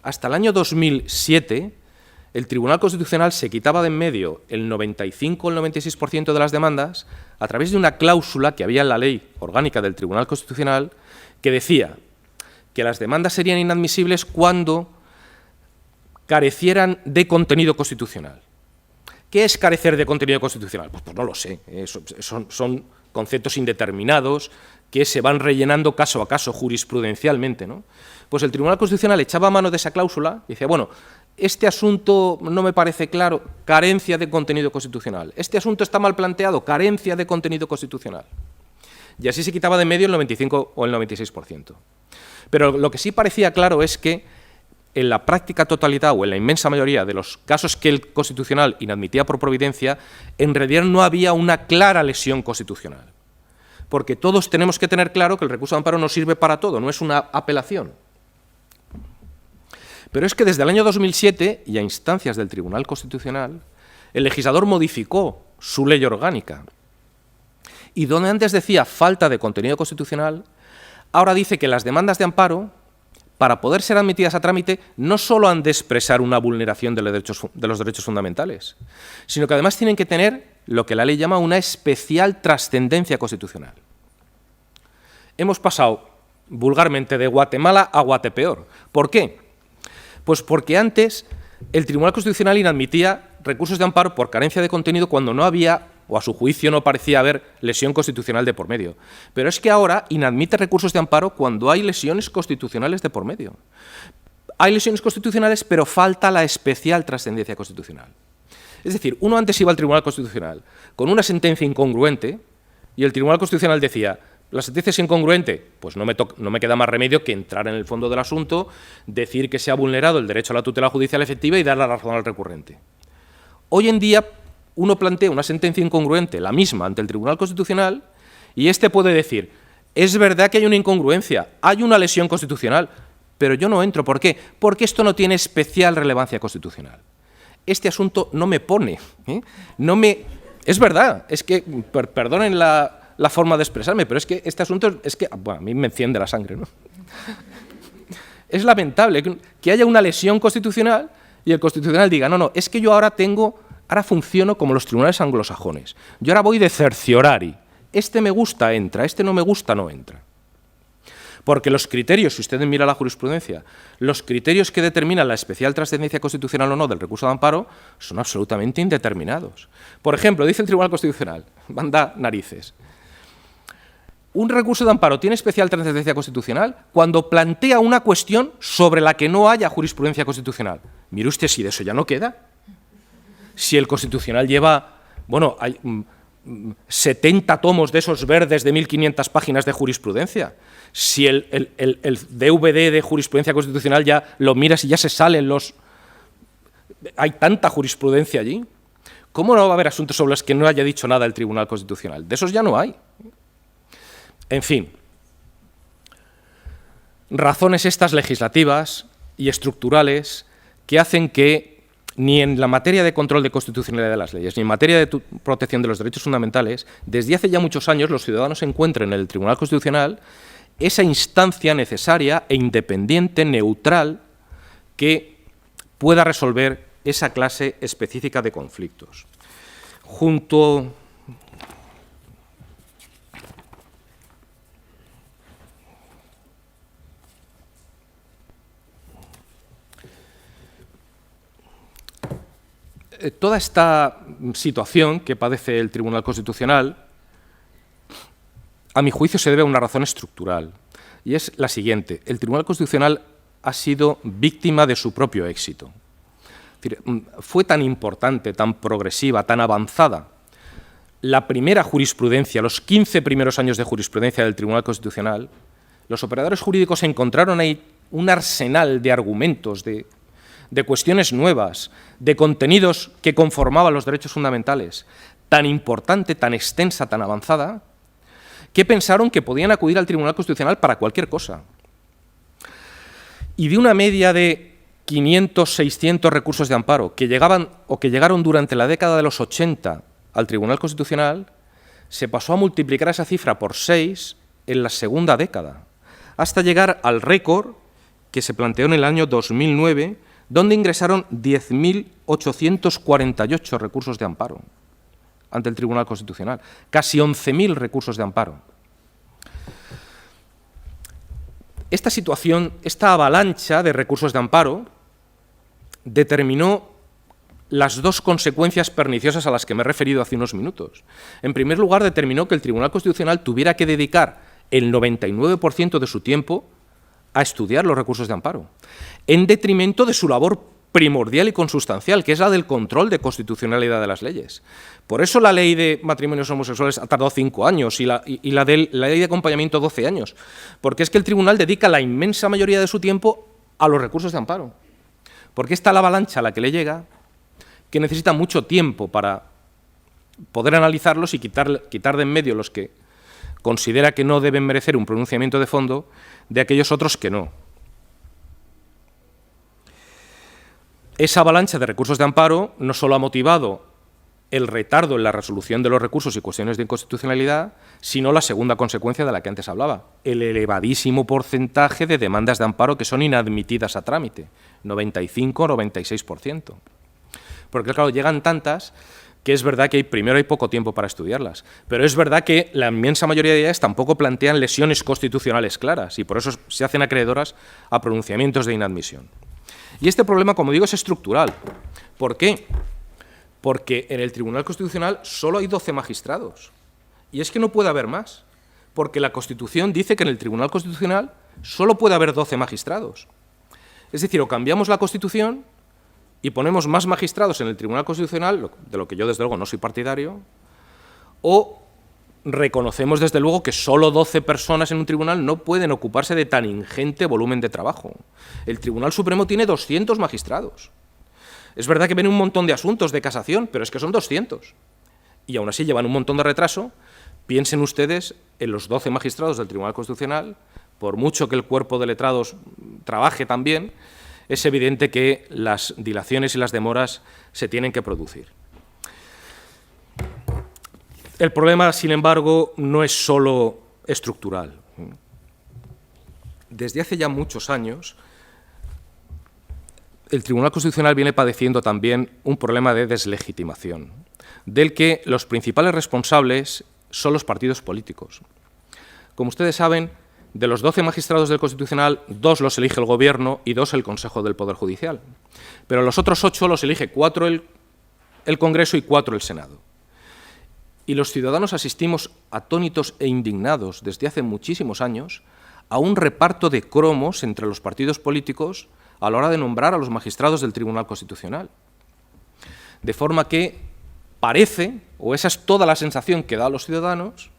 Hasta el año 2007, el Tribunal Constitucional se quitaba de en medio el 95 o el 96% de las demandas a través de una cláusula que había en la ley orgánica del Tribunal Constitucional que decía que las demandas serían inadmisibles cuando carecieran de contenido constitucional. ¿Qué es carecer de contenido constitucional? Pues no lo sé, son conceptos indeterminados que se van rellenando caso a caso, jurisprudencialmente, ¿no? Pues el Tribunal Constitucional echaba mano de esa cláusula y decía, bueno, este asunto no me parece claro, carencia de contenido constitucional. Este asunto está mal planteado, carencia de contenido constitucional. Y así se quitaba de en medio el 95 o el 96%. Pero lo que sí parecía claro es que en la práctica totalidad o en la inmensa mayoría de los casos que el Constitucional inadmitía por providencia, en realidad no había una clara lesión constitucional. Porque todos tenemos que tener claro que el recurso de amparo no sirve para todo, no es una apelación. Pero es que desde el año 2007, y a instancias del Tribunal Constitucional, el legislador modificó su ley orgánica. Y donde antes decía falta de contenido constitucional, ahora dice que las demandas de amparo, para poder ser admitidas a trámite, no solo han de expresar una vulneración de los derechos fundamentales, sino que además tienen que tener lo que la ley llama una especial trascendencia constitucional. Hemos pasado vulgarmente de Guatemala a Guatepeor. ¿Por qué? Pues porque antes el Tribunal Constitucional inadmitía recursos de amparo por carencia de contenido cuando no había, o a su juicio no parecía haber, lesión constitucional de por medio. Pero es que ahora inadmite recursos de amparo cuando hay lesiones constitucionales de por medio. Hay lesiones constitucionales, pero falta la especial trascendencia constitucional. Es decir, uno antes iba al Tribunal Constitucional con una sentencia incongruente y el Tribunal Constitucional decía, la sentencia es incongruente, pues no me queda más remedio que entrar en el fondo del asunto, decir que se ha vulnerado el derecho a la tutela judicial efectiva y dar la razón al recurrente. Hoy en día uno plantea una sentencia incongruente, la misma, ante el Tribunal Constitucional, y éste puede decir, es verdad que hay una incongruencia, hay una lesión constitucional, pero yo no entro. ¿Por qué? Porque esto no tiene especial relevancia constitucional. Este asunto no me pone, es verdad, es que, perdonen la forma de expresarme, pero es que este asunto bueno, a mí me enciende la sangre, ¿no? Es lamentable que haya una lesión constitucional y el Constitucional diga, no, es que yo ahora funciono como los tribunales anglosajones. Yo ahora voy de certiorari. Este me gusta, entra, este no me gusta, no entra. Porque los criterios, si ustedes miran la jurisprudencia, los criterios que determinan la especial trascendencia constitucional o no del recurso de amparo son absolutamente indeterminados. Por ejemplo, dice el Tribunal Constitucional, manda narices, un recurso de amparo tiene especial trascendencia constitucional cuando plantea una cuestión sobre la que no haya jurisprudencia constitucional. Mire usted si de eso ya no queda. Si el Constitucional lleva, bueno, hay 70 tomos de esos verdes de 1.500 páginas de jurisprudencia. Si el DVD de jurisprudencia constitucional ya lo miras y ya se salen los... Hay tanta jurisprudencia allí. ¿Cómo no va a haber asuntos sobre los que no haya dicho nada el Tribunal Constitucional? De esos ya no hay. En fin, razones estas legislativas y estructurales que hacen que ni en la materia de control de constitucionalidad de las leyes, ni en materia de protección de los derechos fundamentales, desde hace ya muchos años los ciudadanos encuentren en el Tribunal Constitucional esa instancia necesaria e independiente, neutral, que pueda resolver esa clase específica de conflictos. Junto... Toda esta situación que padece el Tribunal Constitucional, a mi juicio, se debe a una razón estructural, y es la siguiente. El Tribunal Constitucional ha sido víctima de su propio éxito. Es decir, fue tan importante, tan progresiva, tan avanzada la primera jurisprudencia, los 15 primeros años de jurisprudencia del Tribunal Constitucional, los operadores jurídicos encontraron ahí un arsenal de argumentos, de cuestiones nuevas, de contenidos que conformaban los derechos fundamentales, tan importante, tan extensa, tan avanzada, que pensaron que podían acudir al Tribunal Constitucional para cualquier cosa. Y de una media de 500, 600 recursos de amparo que llegaban o que llegaron durante la década de los 80 al Tribunal Constitucional, se pasó a multiplicar esa cifra por 6 en la segunda década, hasta llegar al récord que se planteó en el año 2009, donde ingresaron 10.848 recursos de amparo ante el Tribunal Constitucional, casi 11.000 recursos de amparo. Esta situación, esta avalancha de recursos de amparo, determinó las dos consecuencias perniciosas a las que me he referido hace unos minutos. En primer lugar, determinó que el Tribunal Constitucional tuviera que dedicar el 99% de su tiempo a estudiar los recursos de amparo, en detrimento de su labor primordial y consustancial, que es la del control de constitucionalidad de las leyes. Por eso la ley de matrimonios homosexuales ha tardado 5 años y la ley de acompañamiento 12 años, porque es que el tribunal dedica la inmensa mayoría de su tiempo a los recursos de amparo, porque está la avalancha a la que le llega, que necesita mucho tiempo para poder analizarlos y quitar de en medio los que considera que no deben merecer un pronunciamiento de fondo de aquellos otros que no. Esa avalancha de recursos de amparo no solo ha motivado el retardo en la resolución de los recursos y cuestiones de inconstitucionalidad, sino la segunda consecuencia de la que antes hablaba, el elevadísimo porcentaje de demandas de amparo que son inadmitidas a trámite, 95 o 96%. Porque, claro, llegan tantas que es verdad que primero hay poco tiempo para estudiarlas, pero es verdad que la inmensa mayoría de ellas tampoco plantean lesiones constitucionales claras y por eso se hacen acreedoras a pronunciamientos de inadmisión. Y este problema, como digo, es estructural. ¿Por qué? Porque en el Tribunal Constitucional solo hay 12 magistrados. Y es que no puede haber más, porque la Constitución dice que en el Tribunal Constitucional solo puede haber 12 magistrados. Es decir, o cambiamos la Constitución y ponemos más magistrados en el Tribunal Constitucional, de lo que yo desde luego no soy partidario, o reconocemos desde luego que solo 12 personas en un tribunal no pueden ocuparse de tan ingente volumen de trabajo. El Tribunal Supremo tiene 200 magistrados. Es verdad que ven un montón de asuntos de casación, pero es que son 200. Y aún así llevan un montón de retraso. Piensen ustedes en los 12 magistrados del Tribunal Constitucional, por mucho que el cuerpo de letrados trabaje también, es evidente que las dilaciones y las demoras se tienen que producir. El problema, sin embargo, no es solo estructural. Desde hace ya muchos años, el Tribunal Constitucional viene padeciendo también un problema de deslegitimación, del que los principales responsables son los partidos políticos. Como ustedes saben, de los 12 magistrados del Constitucional, 2 los elige el Gobierno y 2 el Consejo del Poder Judicial. Pero los otros 8 los elige 4 el Congreso y 4 el Senado. Y los ciudadanos asistimos atónitos e indignados desde hace muchísimos años a un reparto de cromos entre los partidos políticos a la hora de nombrar a los magistrados del Tribunal Constitucional. De forma que parece, o esa es toda la sensación que da a los ciudadanos,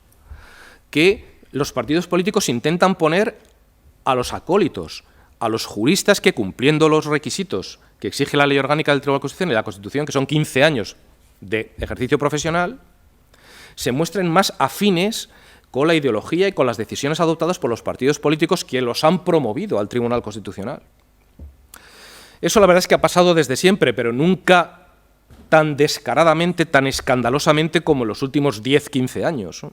que los partidos políticos intentan poner a los acólitos, a los juristas que, cumpliendo los requisitos que exige la Ley Orgánica del Tribunal Constitucional y la Constitución, que son 15 años de ejercicio profesional, se muestren más afines con la ideología y con las decisiones adoptadas por los partidos políticos que los han promovido al Tribunal Constitucional. Eso la verdad es que ha pasado desde siempre, pero nunca tan descaradamente, tan escandalosamente como en los últimos 10-15 años, ¿no?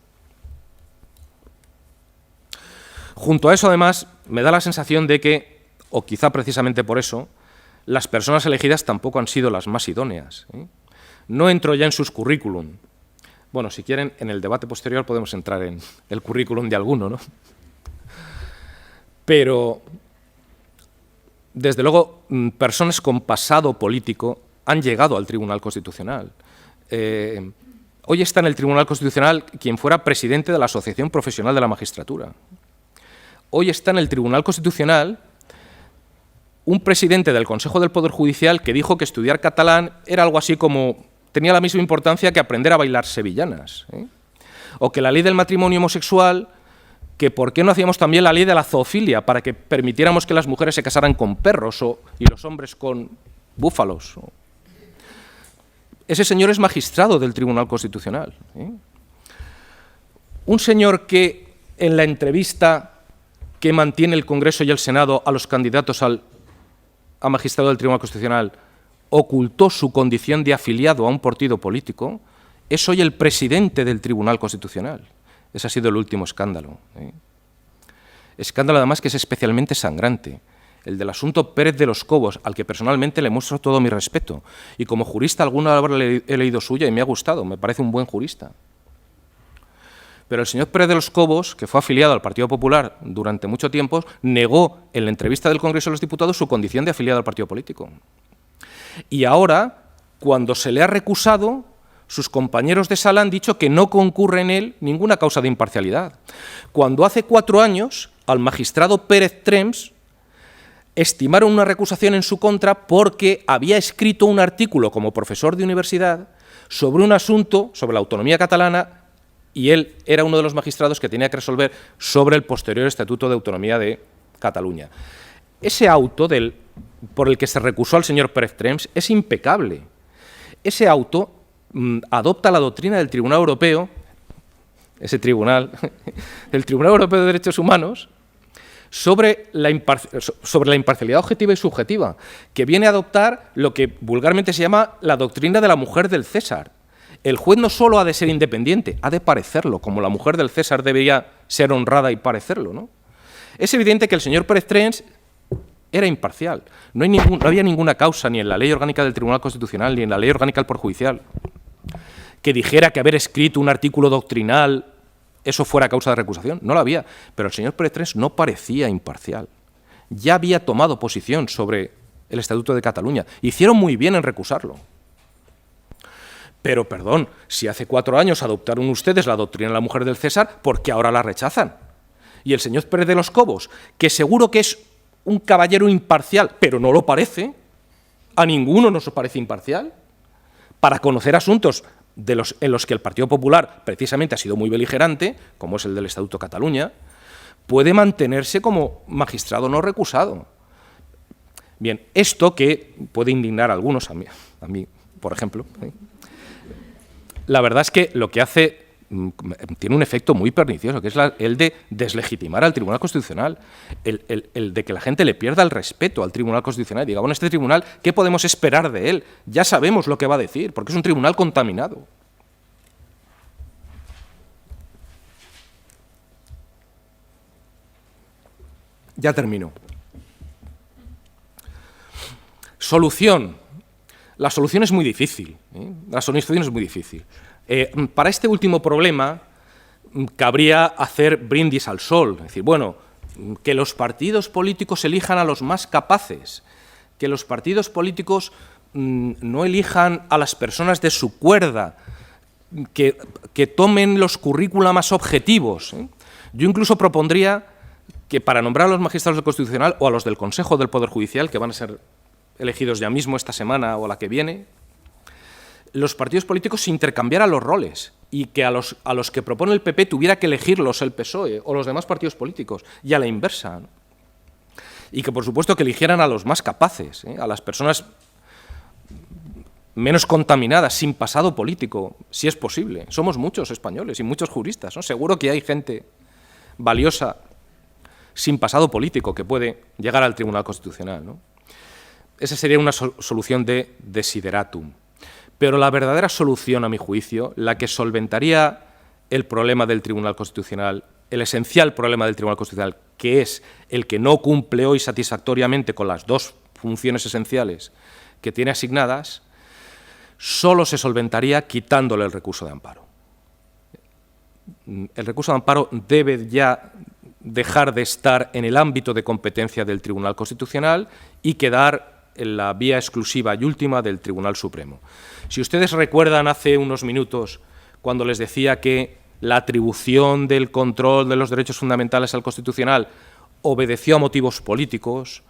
Junto a eso, además, me da la sensación de que, o quizá precisamente por eso, las personas elegidas tampoco han sido las más idóneas, ¿eh? No entro ya en sus currículum. Bueno, si quieren, en el debate posterior podemos entrar en el currículum de alguno, ¿no? Pero, desde luego, personas con pasado político han llegado al Tribunal Constitucional. Hoy está en el Tribunal Constitucional quien fuera presidente de la Asociación Profesional de la Magistratura. Hoy está en el Tribunal Constitucional un presidente del Consejo del Poder Judicial que dijo que estudiar catalán era algo así como, tenía la misma importancia que aprender a bailar sevillanas, ¿eh? O que la ley del matrimonio homosexual, que por qué no hacíamos también la ley de la zoofilia para que permitiéramos que las mujeres se casaran con perros y los hombres con búfalos. Ese señor es magistrado del Tribunal Constitucional, ¿eh? Un señor que en la entrevista que mantiene el Congreso y el Senado a los candidatos a magistrado del Tribunal Constitucional ocultó su condición de afiliado a un partido político, es hoy el presidente del Tribunal Constitucional. Ese ha sido el último escándalo. Escándalo, además, que es especialmente sangrante. El del asunto Pérez de los Cobos, al que personalmente le muestro todo mi respeto. Y como jurista, alguna obra he leído suya y me ha gustado, me parece un buen jurista. Pero el señor Pérez de los Cobos, que fue afiliado al Partido Popular durante mucho tiempo, negó en la entrevista del Congreso de los Diputados su condición de afiliado al partido político. Y ahora, cuando se le ha recusado, sus compañeros de sala han dicho que no concurre en él ninguna causa de imparcialidad. Cuando hace 4 años, al magistrado Pérez Trems estimaron una recusación en su contra porque había escrito un artículo como profesor de universidad sobre un asunto, sobre la autonomía catalana, y él era uno de los magistrados que tenía que resolver sobre el posterior Estatuto de Autonomía de Cataluña. Ese auto por el que se recusó al señor Pérez Trems es impecable. Ese auto adopta la doctrina del Tribunal Europeo, ese tribunal, del Tribunal Europeo de Derechos Humanos, sobre la imparcialidad objetiva y subjetiva, que viene a adoptar lo que vulgarmente se llama la doctrina de la mujer del César. El juez no solo ha de ser independiente, ha de parecerlo, como la mujer del César debería ser honrada y parecerlo, ¿no? Es evidente que el señor Pérez Trems era imparcial. No había ninguna causa, ni en la Ley Orgánica del Tribunal Constitucional, ni en la Ley Orgánica del Poder Judicial, que dijera que haber escrito un artículo doctrinal eso fuera causa de recusación. No lo había. Pero el señor Pérez Trems no parecía imparcial. Ya había tomado posición sobre el Estatuto de Cataluña. Hicieron muy bien en recusarlo. Pero, perdón, si hace 4 años adoptaron ustedes la doctrina de la mujer del César, ¿por qué ahora la rechazan? Y el señor Pérez de los Cobos, que seguro que es un caballero imparcial, pero no lo parece, a ninguno nos parece imparcial, para conocer asuntos en los que el Partido Popular precisamente ha sido muy beligerante, como es el del Estatuto de Cataluña, puede mantenerse como magistrado no recusado. Bien, esto que puede indignar a algunos, a mí por ejemplo, la verdad es que lo que hace tiene un efecto muy pernicioso, que es el de deslegitimar al Tribunal Constitucional, el de que la gente le pierda el respeto al Tribunal Constitucional y diga, bueno, este tribunal, ¿qué podemos esperar de él? Ya sabemos lo que va a decir, porque es un tribunal contaminado. Ya termino. Solución. La solución es muy difícil. La solución es muy difícil. Para este último problema cabría hacer brindis al sol, es decir, bueno, que los partidos políticos elijan a los más capaces, que los partidos políticos no elijan a las personas de su cuerda, que tomen los currícula más objetivos. Yo incluso propondría que para nombrar a los magistrados del Constitucional o a los del Consejo del Poder Judicial, que van a ser elegidos ya mismo esta semana o la que viene, los partidos políticos se intercambiaran los roles y que a los que propone el PP tuviera que elegirlos el PSOE o los demás partidos políticos, y a la inversa, ¿no? Y que, por supuesto, que eligieran a los más capaces, a las personas menos contaminadas, sin pasado político, si es posible. Somos muchos españoles y muchos juristas, ¿no? Seguro que hay gente valiosa sin pasado político que puede llegar al Tribunal Constitucional, ¿no? Esa sería una solución de desideratum. Pero la verdadera solución, a mi juicio, la que solventaría el problema del Tribunal Constitucional, el esencial problema del Tribunal Constitucional, que es el que no cumple hoy satisfactoriamente con las 2 funciones esenciales que tiene asignadas, solo se solventaría quitándole el recurso de amparo. El recurso de amparo debe ya dejar de estar en el ámbito de competencia del Tribunal Constitucional y quedar en la vía exclusiva y última del Tribunal Supremo. Si ustedes recuerdan hace unos minutos cuando les decía que la atribución del control de los derechos fundamentales al Constitucional obedeció a motivos políticos,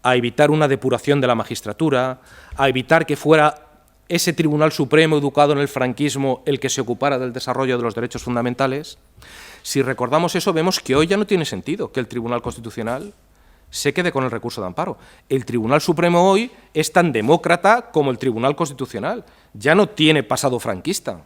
a evitar una depuración de la magistratura, a evitar que fuera ese Tribunal Supremo educado en el franquismo el que se ocupara del desarrollo de los derechos fundamentales, si recordamos eso vemos que hoy ya no tiene sentido que el Tribunal Constitucional se quede con el recurso de amparo. El Tribunal Supremo hoy es tan demócrata como el Tribunal Constitucional. Ya no tiene pasado franquista.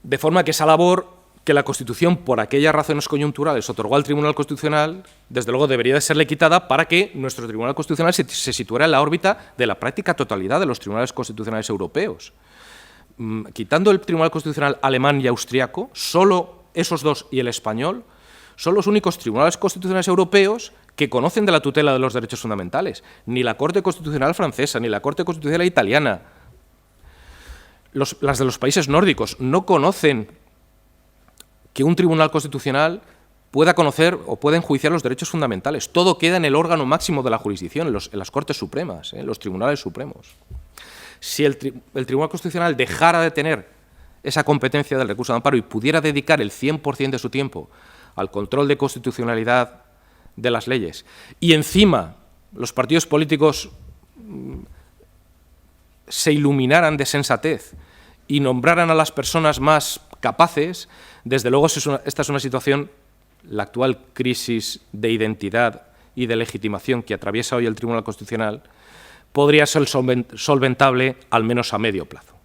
De forma que esa labor que la Constitución, por aquellas razones coyunturales, otorgó al Tribunal Constitucional, desde luego debería de serle quitada para que nuestro Tribunal Constitucional se situara en la órbita de la práctica totalidad de los tribunales constitucionales europeos. quitando el Tribunal Constitucional alemán y austriaco, solo esos dos y el español son los únicos tribunales constitucionales europeos que conocen de la tutela de los derechos fundamentales. Ni la Corte Constitucional francesa, ni la Corte Constitucional italiana, las de los países nórdicos, no conocen que un tribunal constitucional pueda conocer o pueda enjuiciar los derechos fundamentales. Todo queda en el órgano máximo de la jurisdicción, en las Cortes Supremas, en los tribunales supremos. Si el Tribunal Constitucional dejara de tener esa competencia del recurso de amparo y pudiera dedicar el 100% de su tiempo al control de constitucionalidad de las leyes, y encima los partidos políticos se iluminaran de sensatez y nombraran a las personas más capaces, desde luego esta es una situación, la actual crisis de identidad y de legitimación que atraviesa hoy el Tribunal Constitucional, podría ser solventable al menos a medio plazo.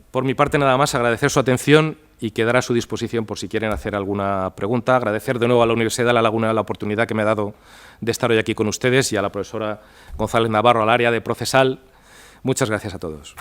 Por mi parte, nada más, agradecer su atención y quedar a su disposición por si quieren hacer alguna pregunta. Agradecer de nuevo a la Universidad de La Laguna la oportunidad que me ha dado de estar hoy aquí con ustedes y a la profesora González Navarro, al área de procesal. Muchas gracias a todos.